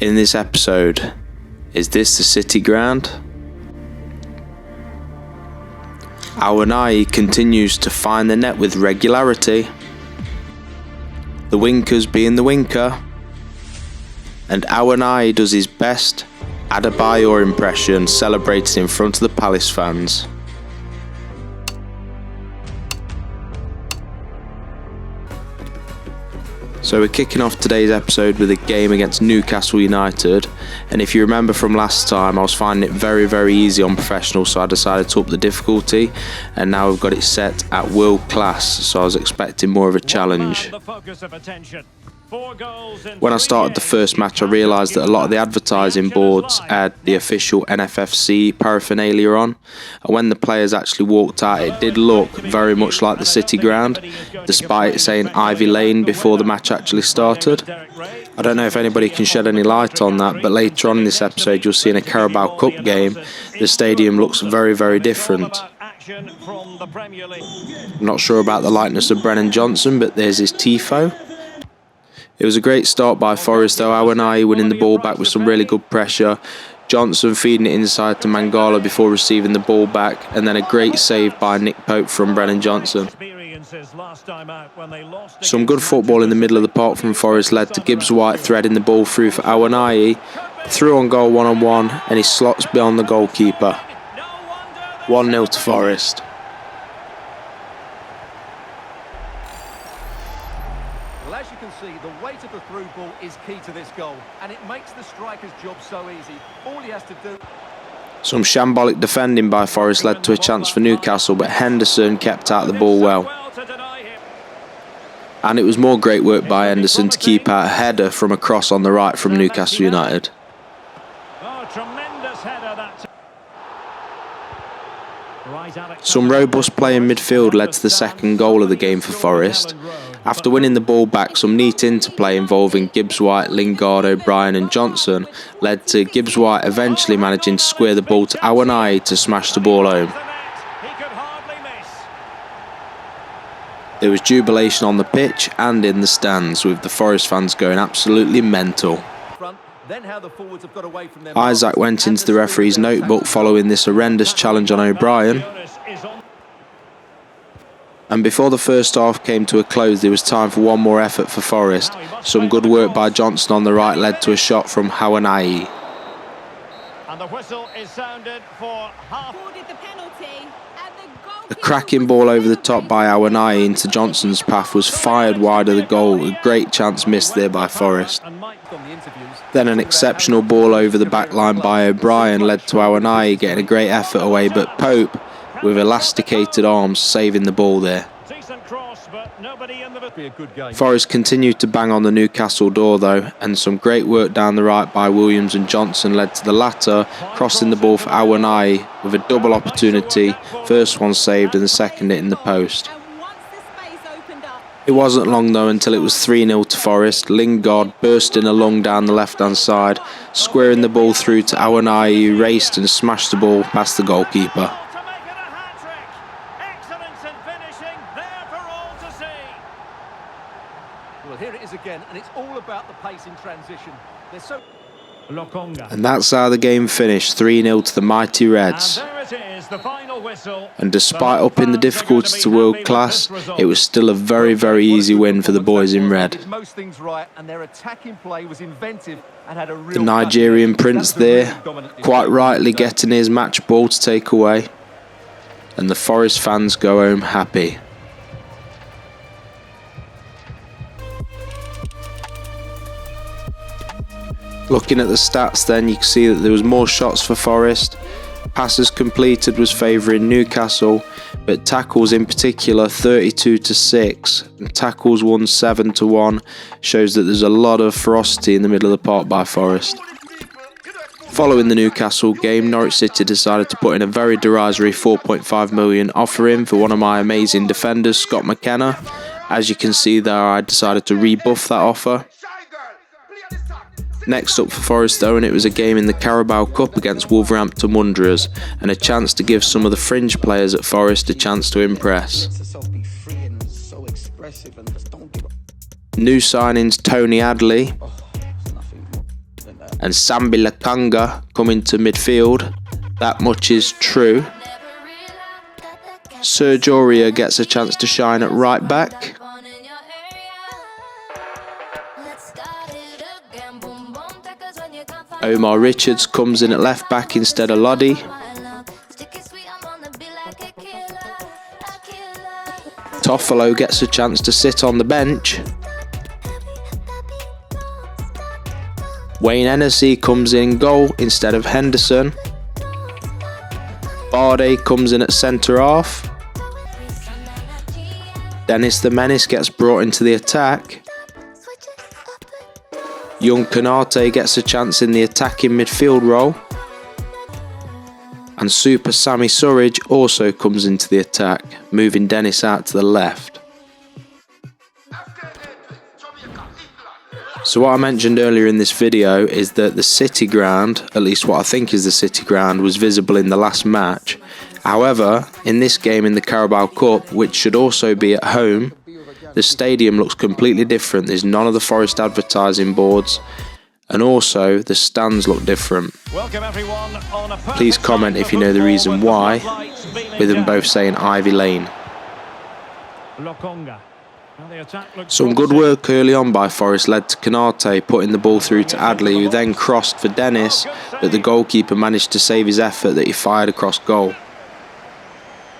In this episode, is this the City ground? Awoniye continues to find the net with regularity, the winkers being the winker, and Awoniye does his best Adebayor impression celebrating in front of the Palace fans. So we're kicking off today's episode with a game against Newcastle United, and if you remember from last time, I was finding it very easy on professional, so I decided to up the difficulty, and now we've got it set at world class, so I was expecting more of a challenge. When I started the first match, I realised that a lot of the advertising boards had the official NFFC paraphernalia on, and when the players actually walked out, it did look very much like the City ground, despite it saying Ivy Lane before the match actually started. I don't know if anybody can shed any light on that, but later on in this episode you'll see in a Carabao Cup game, the stadium looks very different. I'm not sure about the likeness of Brennan Johnson, but there's his tifo. It was a great start by Forest though, Awoniye winning the ball back with some really good pressure, Johnson feeding it inside to Mangala before receiving the ball back, and then a great save by Nick Pope from Brennan Johnson. Some good football in the middle of the park from Forest led to Gibbs White threading the ball through for Awoniye, through on goal one-on-one, and he slots beyond the goalkeeper. 1-0 to Forest. Well, as you can see, the weight of the through ball is key to this goal, and it makes the striker's job so easy. All he has to do... Some shambolic defending by Forest led to a chance for Newcastle, but Henderson kept out the ball well. And it was more great work by Henderson to keep out a header from a cross on the right from Newcastle United. Some robust play in midfield led to the second goal of the game for Forest. After winning the ball back, some neat interplay involving Gibbs White, Lingard, O'Brien and Johnson led to Gibbs White eventually managing to square the ball to Awoniye to smash the ball home. There was jubilation on the pitch and in the stands, with the Forest fans going absolutely mental. Isaac went into the referee's notebook following this horrendous challenge on O'Brien. And before the first half came to a close, there was time for one more effort for Forest. Some good work by Johnson on the right led to a shot from Awoniye. And the whistle is sounded for half. A cracking ball over the top by Awoniye into Johnson's path was fired wide of the goal. A great chance missed there by Forest. Then an exceptional ball over the back line by O'Brien led to Awoniye getting a great effort away, but Pope, with elasticated arms, saving the ball there. Forest continued to bang on the Newcastle door though, and some great work down the right by Williams and Johnson led to the latter crossing the ball for Awoniye with a double opportunity, first one saved and the second hitting the post. It wasn't long though until it was 3-0 to Forest. Lingard bursting along down the left hand side, squaring the ball through to Awoniye, who raced and smashed the ball past the goalkeeper. Well, here it is again, and it's all about the pace in transition. And that's how the game finished, 3-0 to the mighty Reds. And despite upping the difficulty to world class, it was still a very easy win for the boys in red. The Nigerian prince there, quite rightly getting his match ball to take away. And the Forest fans go home happy. Looking at the stats then, you can see that there was more shots for Forest. Passes completed was favouring Newcastle, but tackles in particular 32-6 and tackles won 7-1 shows that there's a lot of ferocity in the middle of the park by Forest. Following the Newcastle game, Norwich City decided to put in a very derisory £4.5 million offer in for one of my amazing defenders, Scott McKenna. As you can see there, I decided to rebuff that offer. Next up for Forest though, and it was a game in the Carabao Cup against Wolverhampton Wanderers, and a chance to give some of the fringe players at Forest a chance to impress. New signings Tony Adley and Sambi Lakanga coming to midfield. That much is true. Serge Aurier gets a chance to shine at right back. Omar Richards comes in at left back instead of Lodi. Toffolo gets a chance to sit on the bench. Wayne Hennessy comes in goal instead of Henderson. Barde comes in at centre half. Dennis the Menace gets brought into the attack. Young Konate gets a chance in the attacking midfield role. And Super Sami Surridge also comes into the attack, moving Dennis out to the left. So what I mentioned earlier in this video is that the City ground, at least what I think is the City ground, was visible in the last match. However, in this game in the Carabao Cup, which should also be at home, the stadium looks completely different. There's none of the Forest advertising boards, and also the stands look different. Please comment if you know the reason why, with them both saying Ivy Lane. Some good work early on by Forest led to Konate putting the ball through to Adley, who then crossed for Dennis, but the goalkeeper managed to save his effort that he fired across goal.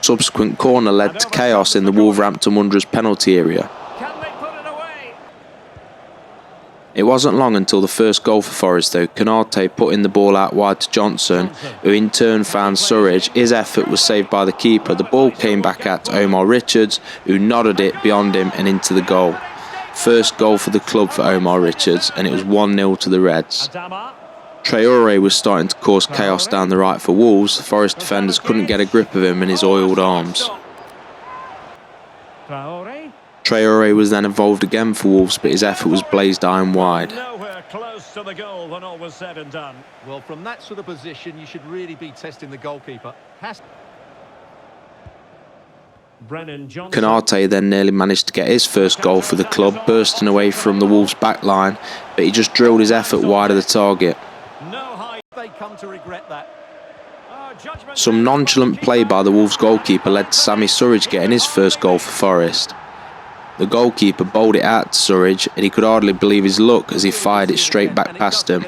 Subsequent corner led to chaos in the Wolverhampton Wanderers penalty area. It wasn't long until the first goal for Forest though. Konate putting the ball out wide to Johnson, who in turn found Surridge. His effort was saved by the keeper. The ball came back out to Omar Richards, who nodded it beyond him and into the goal. First goal for the club for Omar Richards, and it was 1-0 to the Reds. Traore was starting to cause chaos down the right for Wolves. The Forest defenders couldn't get a grip of him in his oiled arms. Traore was then involved again for Wolves, but his effort was blazed iron wide. Nowhere close to the goal when all was said and done. Well, from that sort of position, you should really be testing the goalkeeper. Konate then nearly managed to get his first goal for the club, bursting away from the Wolves back line, but he just drilled his effort wide of the target. They come to regret that. Some nonchalant play by the Wolves goalkeeper led to Sami Surridge getting his first goal for Forest. The goalkeeper bowled it out to Surridge, and he could hardly believe his luck as he fired it straight back past him.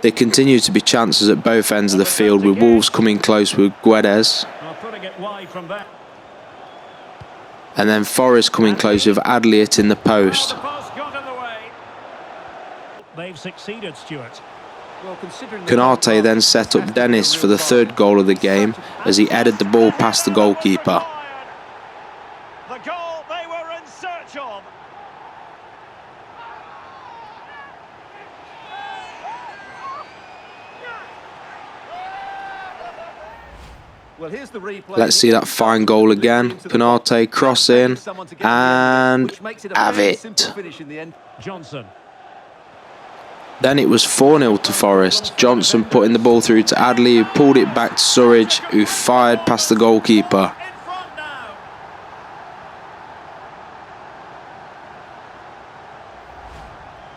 There continue to be chances at both ends of the field, with Wolves coming close with Guedes, and then Forest coming close with Adley in the post. They've succeeded, Stuart. Konate then set up Dennis for the third goal of the game as he headed the ball past the goalkeeper. The goal they were in search of. Well, here's the replay. Let's see that fine goal again. Konate crossing and have it. Johnson. Then it was 4-0 to Forest. Johnson putting the ball through to Adley, who pulled it back to Surridge, who fired past the goalkeeper.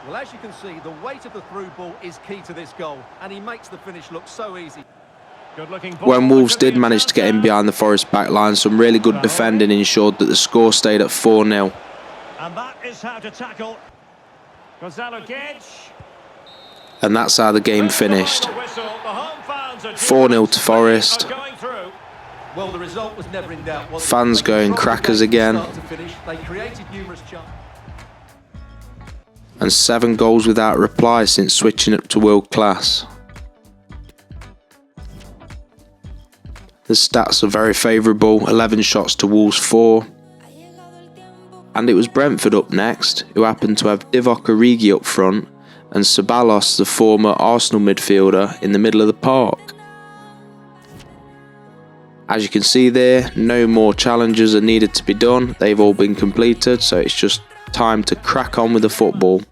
Well, as you can see, the weight of the through ball is key to this goal, and he makes the finish look so easy. When Wolves did manage to get in behind the Forest back line, some really good defending ensured that the score stayed at 4-0. And that is how to tackle Gonzalo Gage. And that's how the game finished. 4-0 to Forest. Well, the result was never in doubt. Fans going crackers again. They created numerous chances. And 7 goals without reply since switching up to world class. The stats are very favourable, 11 shots to Wolves 4. And it was Brentford up next, who happened to have Divock Origi up front, and Ceballos, the former Arsenal midfielder, in the middle of the park. As you can see there, no more challenges are needed to be done. They've all been completed, so it's just time to crack on with the football.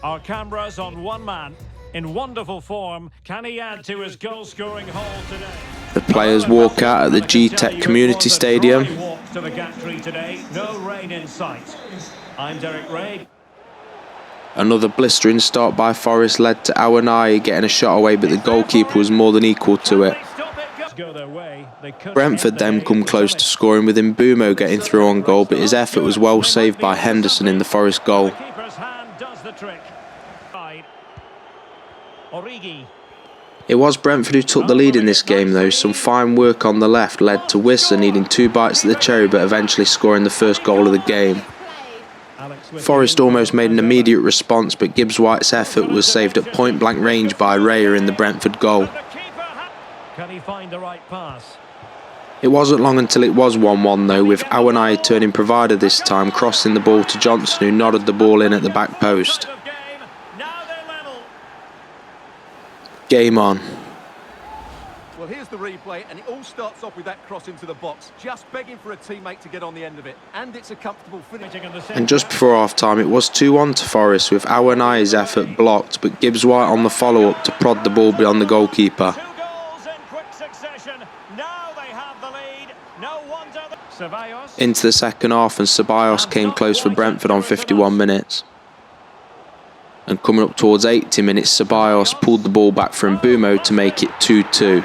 Our cameras on one man. In wonderful form, can he add to his goal-scoring haul today? The players walk out at the G-Tech Community Stadium. No rain in sight. I'm Derek Ray. Another blistering start by Forest led to Awoniye getting a shot away, but the goalkeeper was more than equal to it. Brentford then come close to scoring, with Mbeumo getting through on goal, but his effort was well saved by Henderson in the Forest goal. It was Brentford who took the lead in this game though. Some fine work on the left led to Wissa needing 2 bites at the cherry, but eventually scoring the first goal of the game. Forest almost made an immediate response, but Gibbs White's effort was saved at point blank range by Raya in the Brentford goal. Can he find the right pass? It wasn't long until it was 1-1 though, with Awoniye turning provider this time, crossing the ball to Johnson, who nodded the ball in at the back post. Game on. Well, here's the replay, and it all starts off with that cross into the box, just begging for a teammate to get on the end of it, and it's a comfortable finish. And just before half-time, it was 2-1 to Forest, with Awoniye's effort blocked, but Gibbs White on the follow-up to prod the ball beyond the goalkeeper. 2 goals in quick succession. Now they have the lead. No wonder. Ceballos. Into the second half, and Ceballos came close for Brentford on 51 minutes. And coming up towards 80 minutes, Ceballos pulled the ball back for Mbeumo to make it 2-2.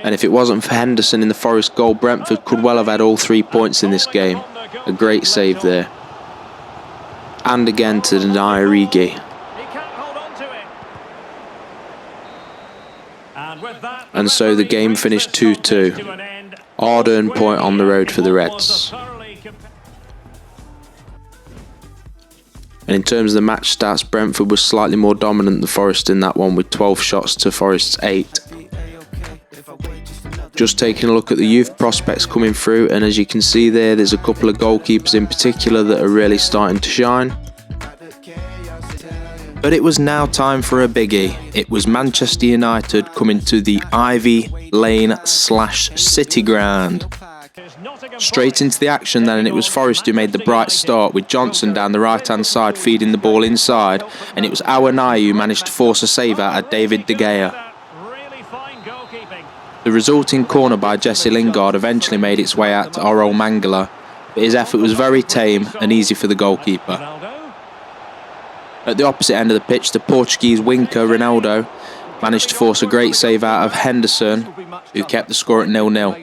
And if it wasn't for Henderson in the Forest goal, Brentford could well have had all 3 points in this game. A great save there. And again to deny Origi. And so the game finished 2-2. Hard-earned point on the road for the Reds. And in terms of the match stats, Brentford was slightly more dominant than Forest in that one, with 12 shots to Forest's 8. Just taking a look at the youth prospects coming through, and as you can see there's a couple of goalkeepers in particular that are really starting to shine. But it was now time for a biggie. It was Manchester United coming to the Ivy Lane/City ground. Straight into the action then, and it was Forest who made the bright start, with Johnson down the right hand side feeding the ball inside, and it was Awoniye who managed to force a save out of David De Gea. The resulting corner by Jesse Lingard eventually made its way out to Orel Mangala, but his effort was very tame and easy for the goalkeeper. At the opposite end of the pitch, the Portuguese winker Ronaldo managed to force a great save out of Henderson, who kept the score at 0-0.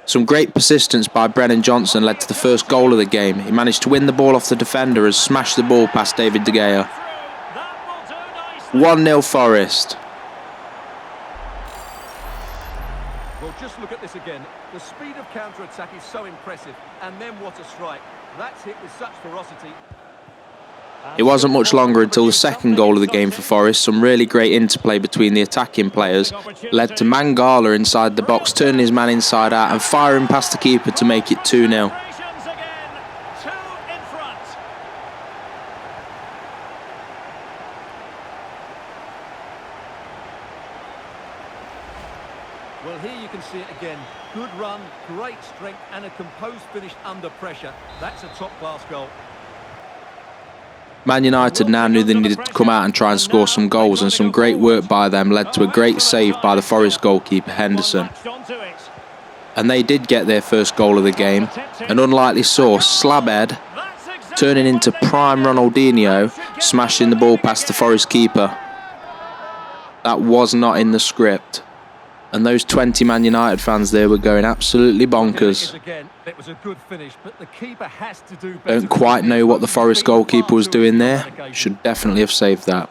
Some great persistence by Brennan Johnson led to the first goal of the game. He managed to win the ball off the defender and smash the ball past David De Gea. 1-0 Forest. Well, just look at this again. The speed of counter-attack is so impressive, and then what a strike. That's hit with such ferocity. It wasn't much longer until the second goal of the game for Forest. Some really great interplay between the attacking players led to Mangala inside the box, turning his man inside out and firing past the keeper to make it 2-0. Well, here you can see it again. Good run, great strength, and a composed finish under pressure. That's a top-class goal. Man United now knew they needed to come out and try and score some goals, and some great work by them led to a great save by the Forest goalkeeper Henderson. And they did get their first goal of the game. An unlikely source, Slabhead, turning into prime Ronaldinho, smashing the ball past the Forest keeper. That was not in the script. And those 20 Man United fans there were going absolutely bonkers. Don't quite know what the Forest goalkeeper was doing there. Should definitely have saved that.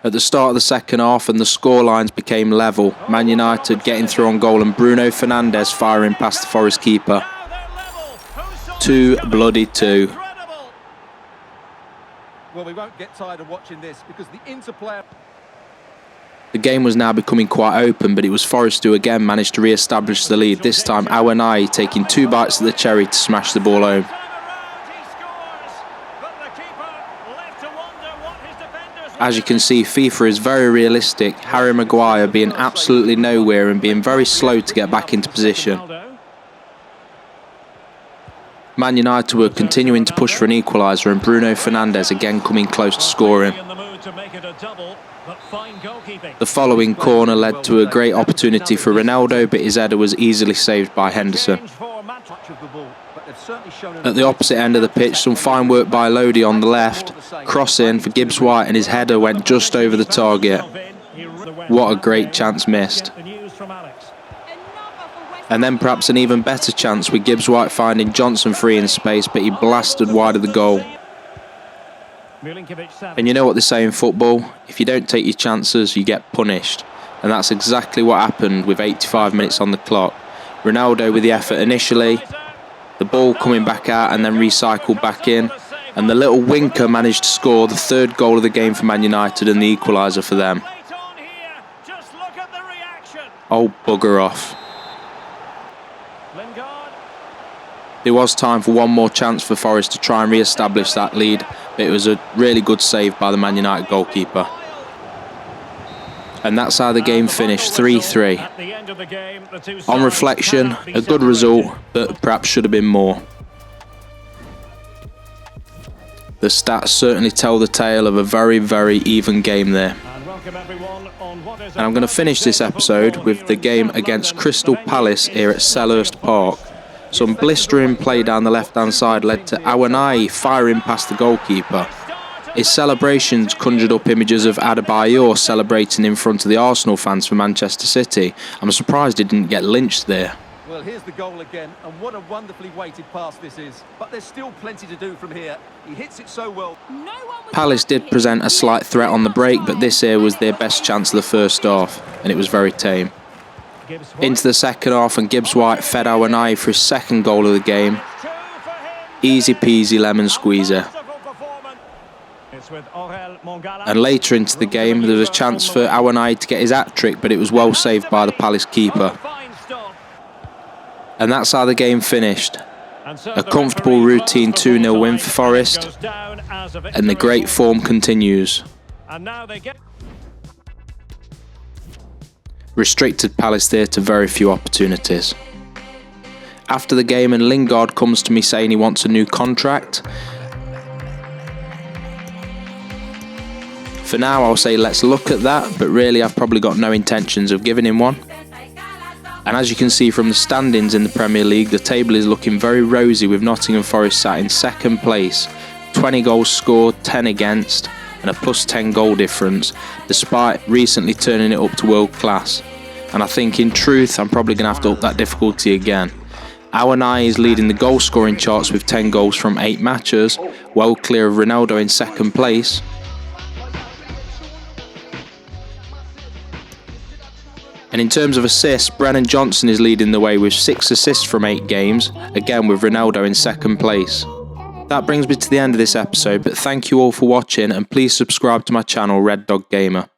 At the start of the second half, and the scorelines became level. Man United getting through on goal, and Bruno Fernandes firing past the Forest keeper. 2-2. Well, we won't get tired of watching this, because the interplay. The game was now becoming quite open, but it was Forest who again managed to re-establish the lead, this time Awoniye taking 2 bites of the cherry to smash the ball home. As you can see, FIFA is very realistic, Harry Maguire being absolutely nowhere and being very slow to get back into position. Man United were continuing to push for an equaliser, and Bruno Fernandes again coming close to scoring. The following corner led to a great opportunity for Ronaldo, but his header was easily saved by Henderson. Touch of the ball, but they've certainly shown At the opposite end of the pitch, some fine work by Lodi on the left, cross in for Gibbs White, and his header went just over the target. What a great chance missed. And then perhaps an even better chance with Gibbs White finding Johnson free in space, but he blasted wide of the goal. And you know what they say in football, if you don't take your chances, you get punished. And that's exactly what happened with 85 minutes on the clock. Ronaldo with the effort initially, the ball coming back out and then recycled back in, and the little winker managed to score the third goal of the game for Man United and the equaliser for them. Oh, bugger off. There was time for one more chance for Forest to try and re-establish that lead, but it was a really good save by the Man United goalkeeper. And that's how the game finished, 3-3. On reflection, a good result, but perhaps should have been more. The stats certainly tell the tale of a very, very even game there. And I'm going to finish this episode with the game against Crystal Palace here at Selhurst Park. Some blistering play down the left-hand side led to Awoniye firing past the goalkeeper. His celebrations conjured up images of Adebayor celebrating in front of the Arsenal fans for Manchester City. I'm surprised he didn't get lynched there. Well, here's the goal again, and what a wonderfully weighted pass this is. But there's still plenty to do from here. He hits it so well. Palace did present a slight threat on the break, but this here was their best chance of the first half, and it was very tame. Into the second half, and Gibbs White fed Awoniye for his second goal of the game. Easy peasy lemon squeezer. And later into the game, there was a chance for Awoniye to get his hat-trick, but it was well saved by the Palace keeper. And that's how the game finished. A comfortable routine 2-0 win for Forest, and the great form continues. Restricted Palace there to very few opportunities. After the game, and Lingard comes to me saying he wants a new contract. For now, I'll say let's look at that, but really I've probably got no intentions of giving him one. And as you can see from the standings in the Premier League, the table is looking very rosy with Nottingham Forest sat in second place. 20 goals scored, 10 against, and a plus 10 goal difference, despite recently turning it up to world class. And I think in truth, I'm probably going to have to up that difficulty again. Awoniye is leading the goal scoring charts with 10 goals from 8 matches, well clear of Ronaldo in second place. And in terms of assists, Brennan Johnson is leading the way with 6 assists from 8 games, again with Ronaldo in second place. That brings me to the end of this episode, but thank you all for watching, and please subscribe to my channel, Red Dog Gamer.